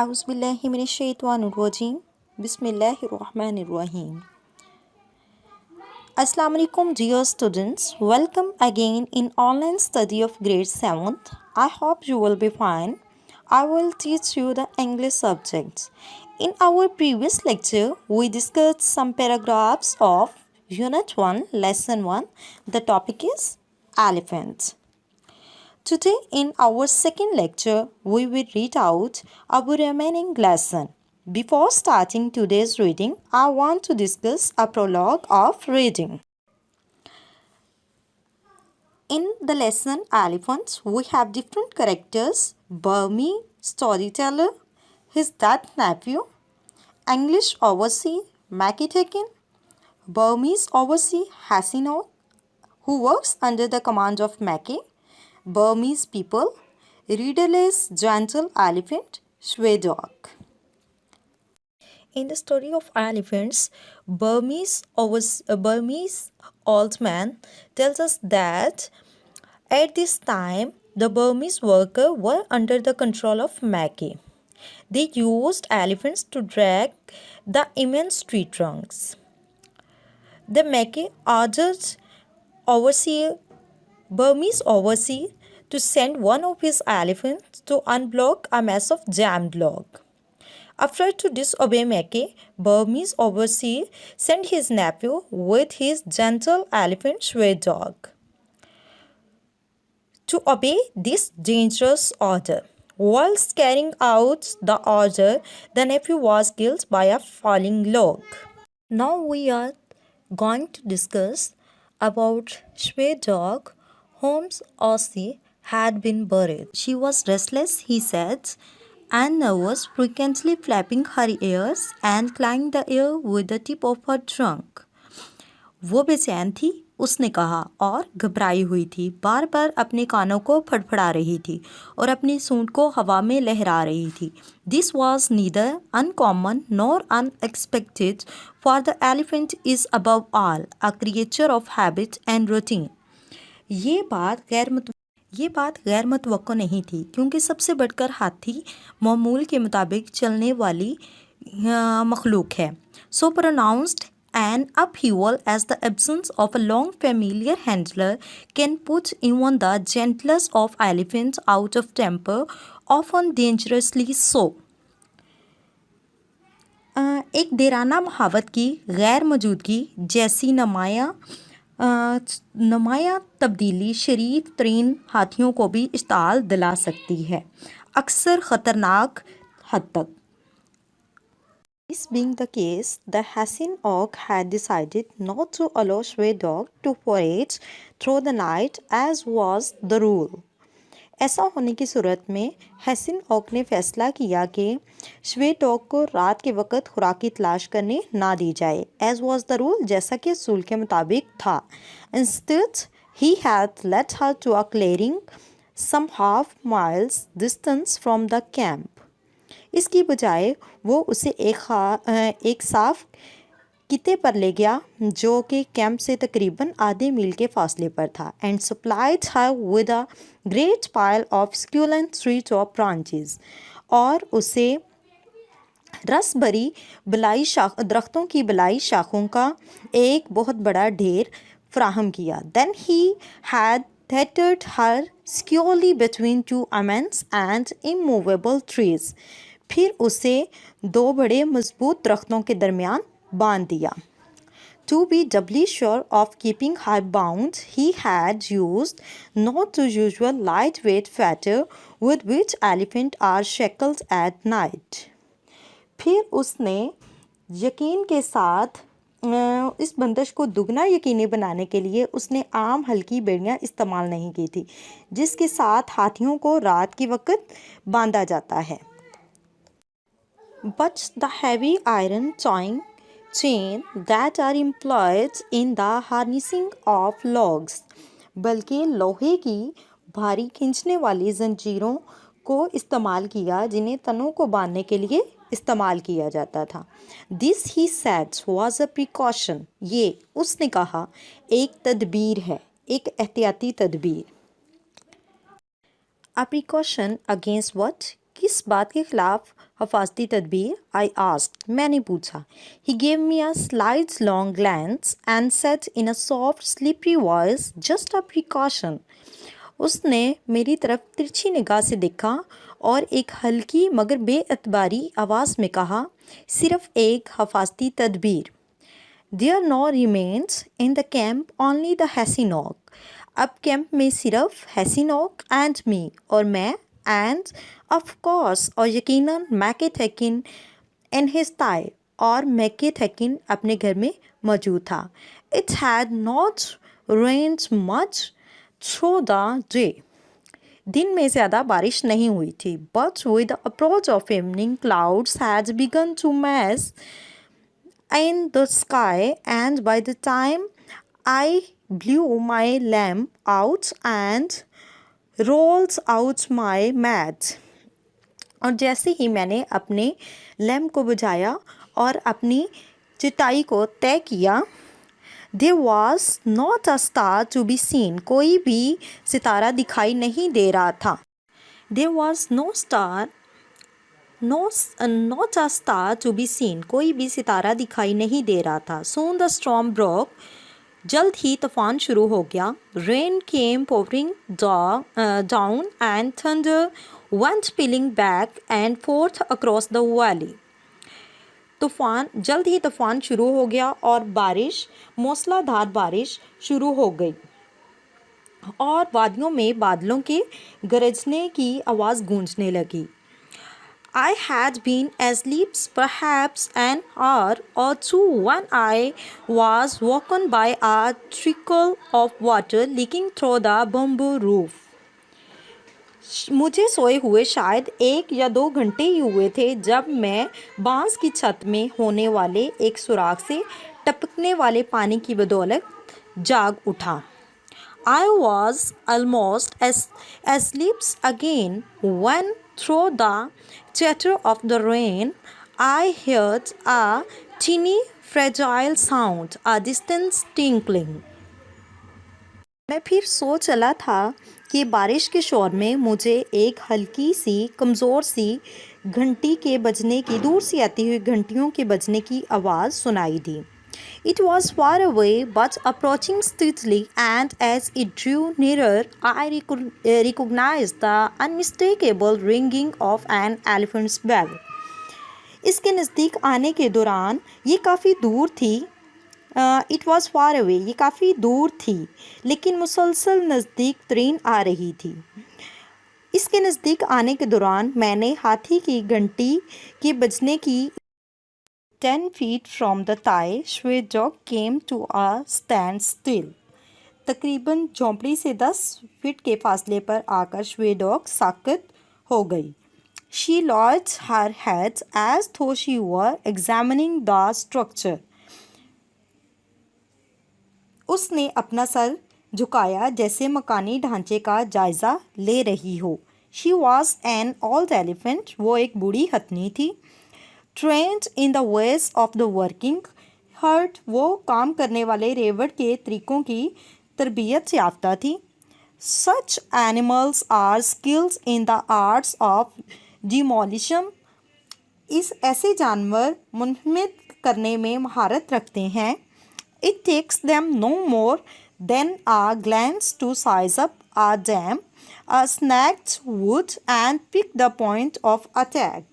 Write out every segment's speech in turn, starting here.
Auzubillahiminash-shaytanir-rajim. Bismillahir-rahmanir-rahim. Assalamu alaikum dear students. Welcome again in online study of grade 7th. I hope you will be fine. I will teach you the English subjects. In our previous lecture, we discussed some paragraphs of Unit 1, Lesson 1. The topic is elephants. Today in our second lecture, we will read out our remaining lesson. Before starting today's reading, I want to discuss a prologue of reading. In the lesson Elephants, we have different characters: Burmese storyteller, his dead nephew, English overseer Mackie, Burmese overseer Hasino, who works under the command of Mackie, Burmese people, readerless gentle elephant, Shwe dog. In the story of elephants, Burmese old man tells us that at this time the Burmese workers were under the control of Mackie. They used elephants to drag the immense tree trunks. The Mackie ordered Burmese overseer to send one of his elephants to unblock a mass of jammed log. Afraid to disobey Mackie, Burmese overseer sent his nephew with his gentle elephant Shwe dog to obey this dangerous order. Whilst carrying out the order, the nephew was killed by a falling log. Now we are going to discuss about Shwe dog, whom Aussie had been buried. She was restless, he said, and nervous, frequently flapping her ears and clawing the air with the tip of her trunk. वो बेचैन थी, उसने कहा, और घबराई हुई थी, बार बार अपने कानों को फड़फड़ा रही थी और अपनी सूंड को हवा में लहरा रही थी. This was neither uncommon nor unexpected, for the elephant is above all a creature of habit and routine. ये बात गैर मुतवक्को नहीं थी, क्योंकि सबसे बढ़कर हाथी मामूल के मुताबिक चलने वाली मखलूक है. So pronounced an upheaval as the absence of a long familiar handler can put even the gentlest of elephants out of temper, often dangerously so. एक देराना महावत की गैर मौजूदगी जैसी नुमाया तब्दीली शरीफ तरीन हाथियों को भी इश्ताल दिला सकती है, अक्सर ख़तरनाक हद तक. This being the case, the Hassin Oak had decided not to allow Shwe dog to forage through the night as was the rule. ऐसा होने की सूरत में हसीन ओक ने फैसला किया कि श्वे डॉग को रात के वक्त खुराक की तलाश करने ना दी जाए, as was the rule, जैसा कि असूल के मुताबिक था. Instead, he had led her to a clearing some half miles distance from the camp. इसकी बजाय वो उसे एक साफ किते पर ले गया जो कि कैंप से तकरीबन आधे मील के फासले पर था, and supplied her with a great pile of succulent tree top branches, और उसे रस भरी दरख्तों की बलाई शाखों का एक बहुत बड़ा ढेर फराहम किया. Then he had tethered her securely between two immense and immovable trees. फिर उसे दो बड़े मजबूत दरख्तों के दरमियान बांध दिया. To be doubly sure of keeping her bound, he had used not the usual lightweight fetter with which elephants are shackled at night. फिर उसने यकीन के साथ इस बंदिश को दुगना यकीनी बनाने के लिए उसने आम हल्की बेड़ियाँ इस्तेमाल नहीं की थी जिसके साथ हाथियों को रात के वक्त बांधा जाता है. But the heavy iron chain that are employed in the harnessing of logs, बल्कि लोहे की भारी खींचने वाली जंजीरों को इस्तेमाल किया जिन्हें तनों को बांधने के लिए इस्तेमाल किया जाता था. This he said was a precaution. ये उसने कहा एक तदबीर है, एक एहतियाती तदबीर. A precaution against what? किस बात के खिलाफ हिफाजती तदबीर? I asked. मैंने पूछा. He gave me a slight long glance and said in a soft, slippery voice, just a precaution. उसने मेरी तरफ तिरछी निगाह से देखा और एक हल्की मगर बेअतबारी आवाज़ में कहा, सिर्फ एक हिफाजती तदबीर. There now remains in the camp only the Hassinok. अब कैंप में सिर्फ हैसिनॉक एंड मी और मैं एंड ऑफ कोर्स और यकीनन मैके थेकिन इन हिज थाई और मैके थेकिन अपने घर में मौजूद था. It had not rained much through the day. दिन में ज़्यादा बारिश नहीं हुई थी. But with the approach of evening clouds had begun to mass in the sky, and by the time I blew my lamp out and rolled out my mat, और जैसे ही मैंने अपने लैम्प को बुझाया और अपनी चटाई को तय किया, there was not a star to be seen. कोई भी सितारा दिखाई नहीं दे रहा था. There was no star, not a star to be seen. कोई भी सितारा दिखाई नहीं दे रहा था. Soon the storm broke. जल्द ही तूफान शुरू हो गया. Rain came pouring down and thunder went pealing back and forth across the valley. जल्द ही तूफान शुरू हो गया और बारिश, मूसलाधार बारिश शुरू हो गई और वादियों में बादलों के गरजने की आवाज़ गूंजने लगी. I had been asleep perhaps an hour or two when I was woken by a trickle of water leaking through the bamboo roof. मुझे सोए हुए शायद 1 या 2 घंटे ही हुए थे जब मैं बांस की छत में होने वाले एक सुराख से टपकने वाले पानी की बदौलत जाग उठा. I was almost asleep again when through the chatter of the rain I heard a teeny fragile sound, a distant tinkling. मैं फिर सो चला था कि बारिश के शोर में मुझे एक हल्की सी कमज़ोर सी घंटी के बजने की, दूर से आती हुई घंटियों के बजने की आवाज़ सुनाई दी. It was far away but approaching steadily, and as it drew nearer I recognized the unmistakable ringing of an elephant's bell. इसके नज़दीक आने के दौरान ये काफ़ी दूर थी. It was far away, ये काफ़ी दूर थी लेकिन मुसलसल नज़दीक तरीन आ रही थी. इसके नज़दीक आने के दौरान मैंने हाथी की घंटी के बजने की 10 feet from the thigh, Shwe dog came to a standstill. तकरीबन झोंपड़ी से 10 फीट के फासले पर आकर श्वे डॉग साकत हो गई. She lowered her head as though she were examining the structure. उसने अपना सर झुकाया जैसे मकानी ढांचे का जायज़ा ले रही हो. She was an old elephant. वो एक बूढ़ी हथनी थी. Trained in the ways of the working herd. वो काम करने वाले रेवड़ के तरीकों की तरबियत याफ्ता थी. Such animals are skilled in the arts of demolition. इस ऐसे जानवर मुनहमिद करने में महारत रखते हैं. It takes them no more than a glance to size up a dam, a snagged wood and pick the point of attack.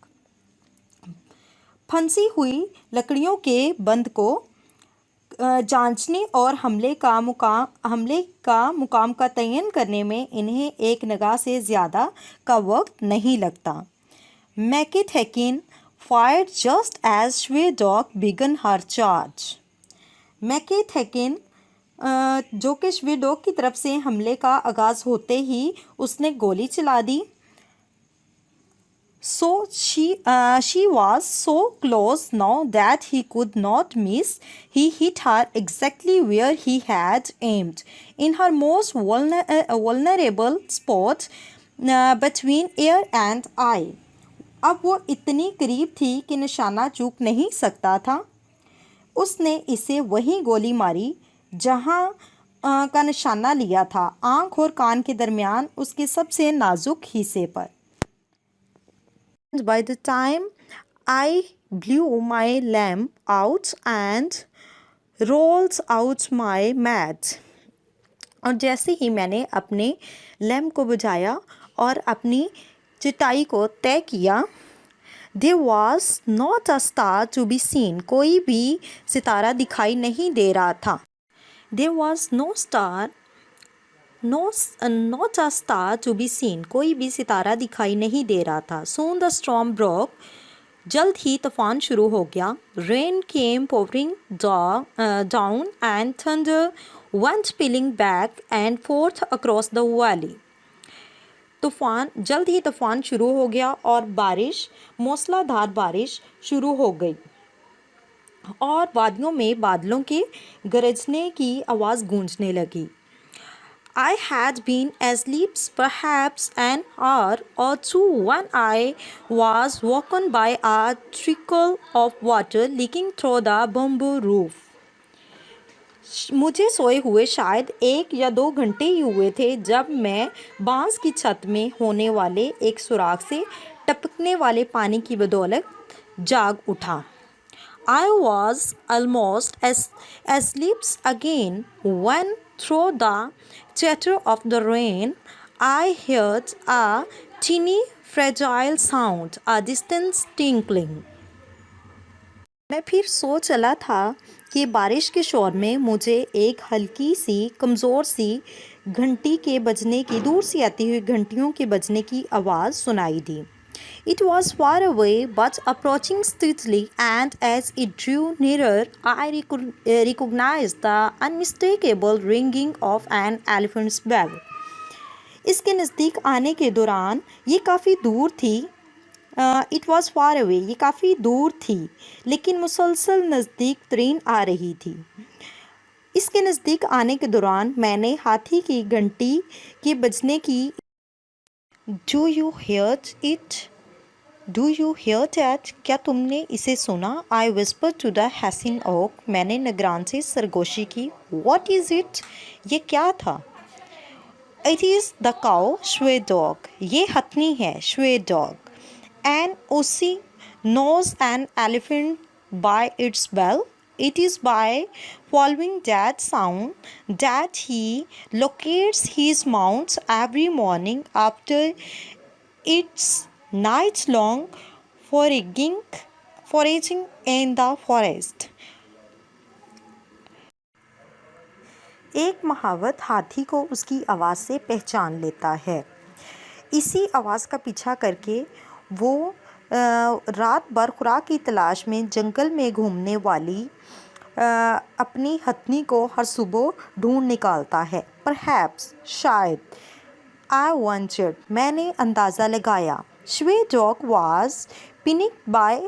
फंसी हुई लकड़ियों के बंद को जांचने और हमले का मुकाम का तयन करने में इन्हें एक निगाह से ज़्यादा का वक्त नहीं लगता. मैके थेकिन fired just as Shwe dog began her charge. मैके थेकिन जो कि श्वे डॉग की तरफ से हमले का आगाज़ होते ही उसने गोली चला दी. So she was so close now that he could not miss. He hit her exactly where he had aimed, in her most vulnerable spot between ear and eye. अब वो इतनी करीब थी कि निशाना चूक नहीं सकता था. उसने इसे वहीं गोली मारी जहां का निशाना लिया था, आँख और कान के दरमियान उसके सबसे नाजुक हिस्से पर. By the time I blew my lamp out and rolls out my mat, और जैसे ही मैंने अपने लैम्प को बुझाया और अपनी चटाई को तय किया, There was not a star to be seen. कोई भी सितारा दिखाई नहीं दे रहा था. There was not a star to be seen. कोई भी सितारा दिखाई नहीं दे रहा था. Soon the storm broke. जल्द ही तूफान शुरू हो गया. Rain came pouring down and thunder went pealing back and forth across the valley. जल्द ही तूफान शुरू हो गया और मूसलाधार बारिश शुरू हो गई और वादियों में बादलों के गरजने की आवाज़ गूंजने लगी. I had been asleep perhaps an hour or two when I was woken by a trickle of water leaking through the bamboo roof. मुझे सोए हुए शायद 1 या 2 घंटे ही हुए थे जब मैं बांस की छत में होने वाले एक सुराख से टपकने वाले पानी की बदौलत जाग उठा. I was almost asleep again when through the chatter of the rain I heard a teeny fragile sound, a distant tinkling. मैं फिर सो चला था कि बारिश के शोर में मुझे एक हल्की सी कमज़ोर सी घंटी के बजने की, दूर से आती हुई घंटियों के बजने की आवाज़ सुनाई दी. It was far away but approaching steadily, and as it drew nearer I recognized the unmistakable ringing of an elephant's bell. इसके नज़दीक आने के दौरान ये काफ़ी दूर थी. इट वॉज़ फार अवे, ये काफ़ी दूर थी लेकिन मुसलसल नज़दीक तरीन आ रही थी. इसके नज़दीक आने के दौरान मैंने हाथी की घंटी के बजने की डू यू हियर दैट, क्या तुमने इसे सुना? आई विस्पर टू द हैसिन ओक, मैंने नगरान से सरगोशी की. व्हाट इज़ इट, ये क्या था? इट इज़ द काउ श्वे डॉग, ये हथनी है श्वे dog. And Ossi knows an elephant by its bell. It is by following that sound that he locates his mount every morning after its night-long foraging in the forest. एक महावत हाथी को उसकी आवाज़ से पहचान लेता है. इसी आवाज़ का पीछा करके वो रात भर खुराक की तलाश में जंगल में घूमने वाली अपनी हथनी को हर सुबह ढूंढ निकालता है. परहैप्स, शायद. आई वंचर्ड, मैंने अंदाज़ा लगाया. श्वे dog was panicked by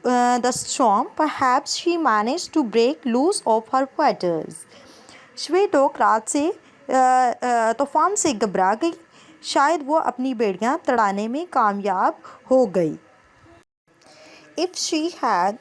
the storm, perhaps she managed to break loose off her fetters. श्वे डॉग रात से तूफान से घबरा गई, शायद वो अपनी बेड़ियां तड़ाने में कामयाब हो गई. If she had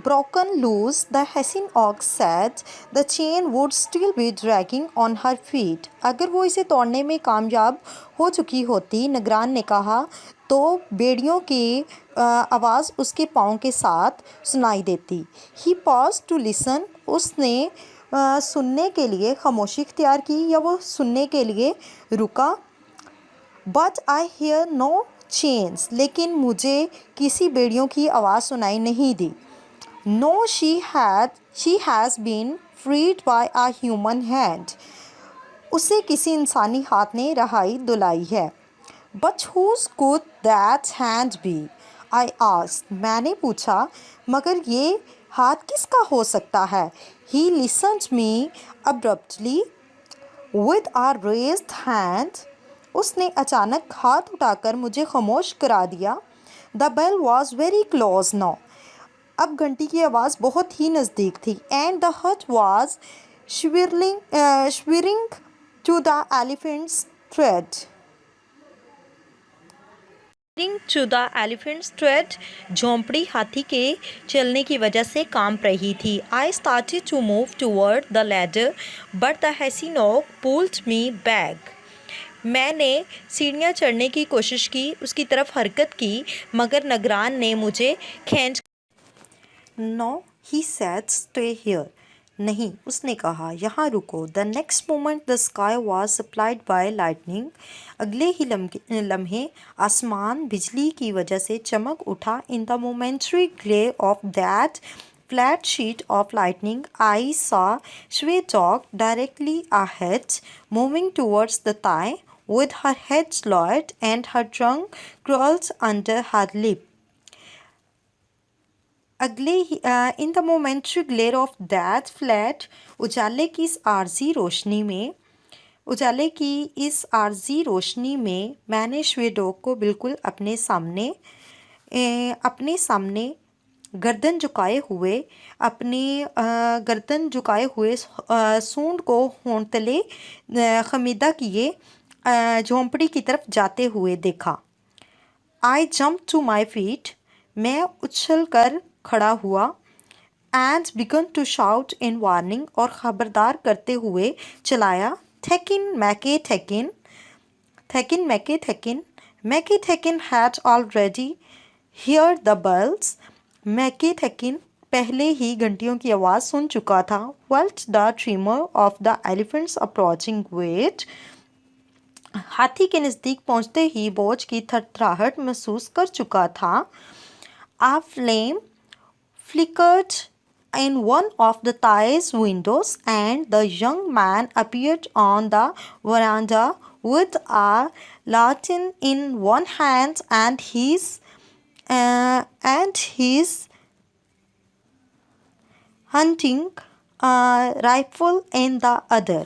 broken loose, the hessing ox said, the chain would still be dragging on her feet. अगर वो इसे तोड़ने में कामयाब हो चुकी होती, नगरान ने कहा, तो बेड़ियों की आवाज़ उसके पाँव के साथ सुनाई देती. He paused to listen. उसने सुनने के लिए खामोशी इख्तियार की या वो सुनने के लिए रुका. But I hear no chains, लेकिन मुझे किसी बेड़ियों की आवाज़ सुनाई नहीं दी. No, she has been freed by a human hand, उसे किसी इंसानी हाथ ने रहाई दिलाई है. But whose could that hand be, I asked, मैंने पूछा, मगर ये हाथ किसका हो सकता है? He listened me abruptly with a raised hand. उसने अचानक हाथ उठाकर मुझे खामोश करा दिया. The bell was very close now. अब घंटी की आवाज़ बहुत ही नज़दीक थी. And the hut was shivering to the elephant's tread. To the elephant's tread, झोंपड़ी हाथी के चलने की वजह से कांप रही थी. I started to move toward the ladder, but the hessing oak pulled me back. मैंने सीढ़ियाँ चढ़ने की कोशिश की, उसकी तरफ हरकत की, मगर निगरान ने मुझे खींच No, he said, stay here. नहीं, उसने कहा यहाँ रुको. The next moment the sky was supplied by lightning. अगले ही लम्हे आसमान बिजली की वजह से चमक उठा. In the momentary glare of that flat sheet of lightning, I saw Shwe dog directly ahead, moving towards the thigh, with her head lowered and her tongue curled under her lip. अगले ही in the momentary glare of that flat उजाले की इस आर्जी रोशनी में मैंने श्वेडोग को बिल्कुल अपने सामने गर्दन झुकाए हुए सूंड को होंठ तले खमीदा किए झोंपड़ी की तरफ जाते हुए देखा. I jump to my feet. मैं उछल कर खड़ा हुआ. And began to shout in warning. और ख़बरदार करते हुए चलाया. थेकिन मैके थेकिन had already hear the bells. McKay थेकिन पहले ही घंटियों की आवाज़ सुन चुका था. Felt the tremor of the elephants approaching wait. हाथी के नज़दीक पहुंचते ही बोझ की थरथराहट महसूस कर चुका था. A flame flickered in one of the Thai's windows, and the young man appeared on the veranda with a lantern in one hand and his hunting rifle in the other.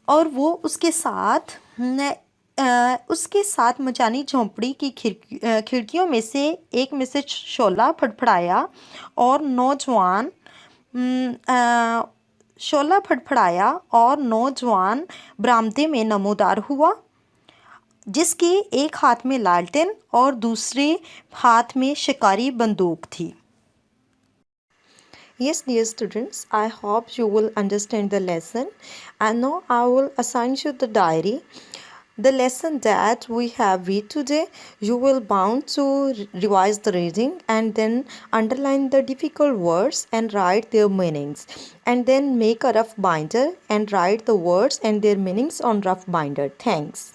और वो उसके साथ मचानी झोंपड़ी की खिड़कियों में से एक में से शोला फड़फड़ाया और नौजवान बरामदे में नमूदार हुआ, जिसके एक हाथ में लालटेन और दूसरे हाथ में शिकारी बंदूक थी. Yes, dear students, I hope you will understand the lesson. And now I will assign you the diary. The lesson that we have read today, you will bound to revise the reading and then underline the difficult words and write their meanings. And then make a rough binder and write the words and their meanings on rough binder. Thanks.